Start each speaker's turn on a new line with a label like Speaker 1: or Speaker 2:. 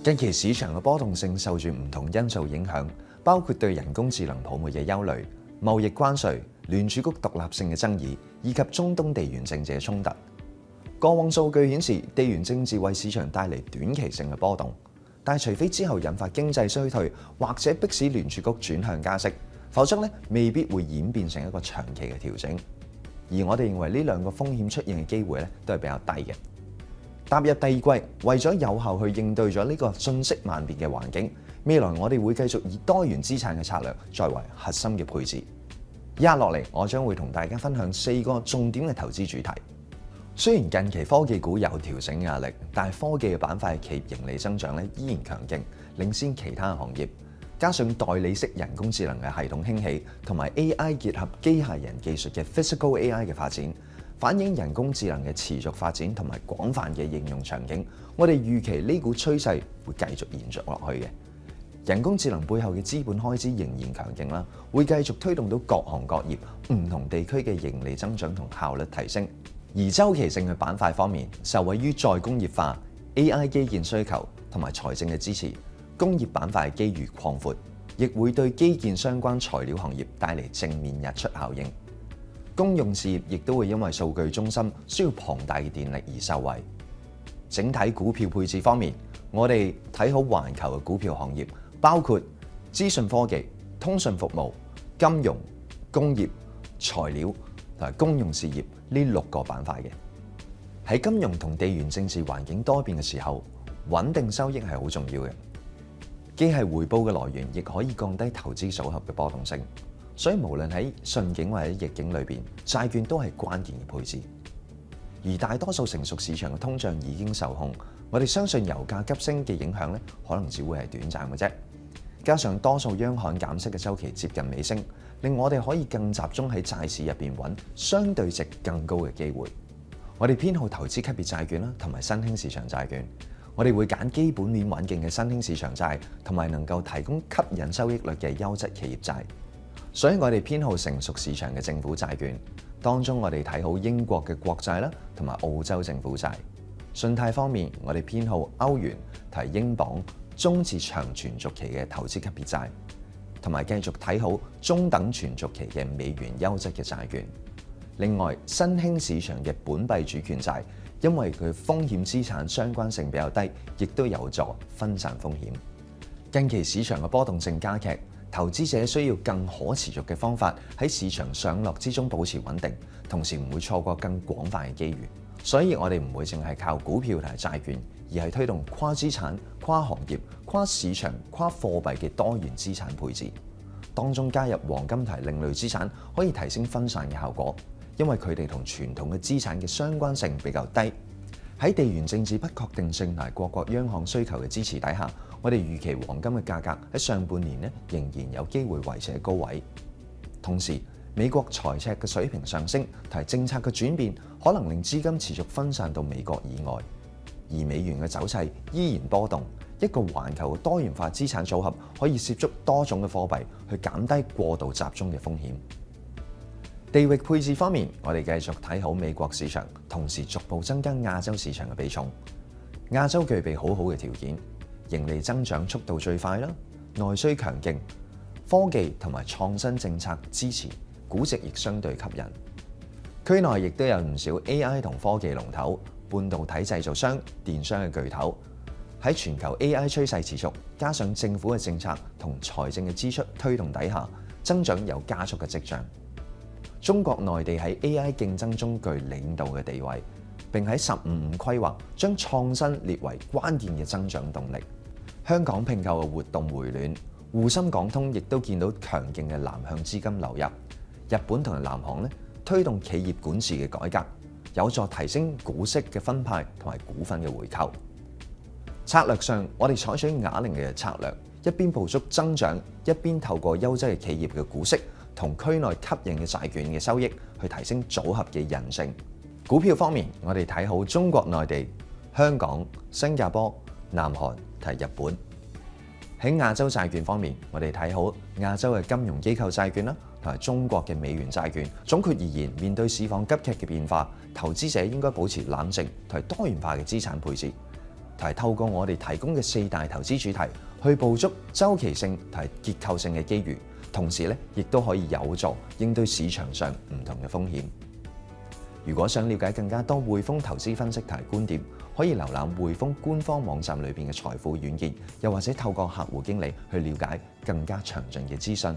Speaker 1: 近期市場嘅波動性受住唔同因素影響，包括對人工智能泡沫嘅憂慮、貿易關稅、聯儲局獨立性嘅爭議，以及中東地緣政治嘅衝突。過往數據顯示，地緣政治為市場帶嚟短期性嘅波動，但除非之後引發經濟衰退，或者迫使聯儲局轉向加息，否則未必會演變成一個長期嘅調整。而我哋認為呢兩個風險出現嘅機會都係比較低嘅。踏入第二季，為咗有效去應對咗呢個瞬息萬變嘅環境，未來我哋會繼續以多元資產嘅策略作為核心嘅配置。以下落嚟，我將會同大家分享4個重點嘅投資主題。雖然近期科技股有調整壓力，但係科技嘅板塊企業盈利增長依然強勁，領先其他行業。加上代理式人工智能嘅系統興起，同埋 AI 結合機械人技術嘅 Physical AI 嘅發展，反映人工智能嘅持續發展同埋廣泛嘅應用場景。我哋預期呢股趨勢會繼續延續落去嘅。人工智能背後嘅資本開支仍然強勁啦，會繼續推動到各行各業唔同地區嘅盈利增長同效率提升。而周期性嘅板塊方面，受惠於再工業化、AI 基建需求同埋財政嘅支持，工業板塊機遇擴闊，亦會對基建相關材料行業帶嚟正面溢出效應。公用事業亦都會因為數據中心需要龐大嘅電力而受惠。整體股票配置方面，我哋睇好環球嘅股票行業，包括資訊科技、通訊服務、金融、工業、材料同埋公用事業呢6個板塊嘅。喺金融同地緣政治環境多變嘅時候，穩定收益係好重要嘅。既係回報嘅來源，亦可以降低投資組合嘅波動性。所以無論喺順境或者逆境裏邊，債券都係關鍵嘅配置。而大多數成熟市場嘅通脹已經受控，我哋相信油價急升嘅影響可能只會係短暫嘅啫。加上多數央行減息嘅週期接近尾聲，令我哋可以更集中喺債市入邊揾相對值更高嘅機會。我哋偏好投資級別債券啦，同埋新興市場債券。我哋會揀基本面穩健嘅新興市場債，同埋能夠提供吸引收益率嘅優質企業債。所以我哋偏好成熟市場嘅政府債券，當中我哋睇好英國嘅國債啦，同埋澳洲政府債。信貸方面，我哋偏好歐元同埋英鎊中至長存續期嘅投資級別債，同埋繼續睇好中等存續期嘅美元優質嘅債券。另外，新興市場嘅本幣主權債，因為佢風險資產相關性比較低，亦都有助分散風險。近期市場嘅波動性加劇，投資者需要更可持續嘅方法喺市場上落之中保持穩定，同時唔會錯過更廣泛嘅機遇。所以我哋唔會淨係靠股票同埋債券，而係推動跨資產、跨行業、跨市場、跨貨幣嘅多元資產配置。當中加入黃金同埋另類資產，可以提升分散嘅效果，因為佢哋同傳統嘅資產嘅相關性比較低。喺地緣政治不確定性同埋各國央行需求嘅支持底下，我哋預期黃金嘅價格喺上半年仍然有機會維持喺高位。同時，美國財赤嘅水平上升同埋政策嘅轉變，可能令資金持續分散到美國以外，而美元嘅走勢依然波動。一個環球嘅多元化資產組合可以涉足多種嘅貨幣，去減低過度集中嘅風險。地域配置方面，我哋繼續睇好美國市場，同時逐步增加亞洲市場嘅比重。亞洲具備好好嘅條件，盈利增長速度最快啦，內需強勁，科技同埋創新政策支持，估值亦相對吸引。區內亦都有唔少 AI 同科技龍頭、半導體製造商、電商嘅巨頭。喺全球 AI 趨勢持續，加上政府嘅政策同財政嘅支出推動底下，增長有加速嘅跡象。中國內地喺 AI 競爭中具領導嘅地位，並喺15+5規劃將創新列為關鍵嘅增長動力。香港併購嘅活動回暖，滬深港通亦都見到強勁嘅南向資金流入。日本同埋南韓推動企業管治嘅改革，有助提升股息嘅分派同埋股份嘅回購。策略上，我哋採取啞鈴嘅策略，一邊捕捉增長，一邊透過優質嘅企業嘅股息同區內吸引嘅債券嘅收益，去提升組合嘅韌性。股票方面，我哋睇好中國內地、香港、新加坡、南韓同日本。喺亞洲債券方面，我哋睇好亞洲嘅金融機構債券啦，同埋中國嘅美元債券。總括而言，面對市況急劇嘅變化，投資者應該保持冷靜同埋多元化嘅資產配置。同埋透過我哋提供嘅4大投資主題去捕捉週期性同埋結構性嘅機遇，同時咧亦都可以有助應對市場上唔同嘅風險。如果想了解更加多匯豐投資分析同埋觀點，可以瀏覽匯豐官方網站裏邊嘅財富軟件，又或者透過客戶經理去了解更加詳盡嘅資訊。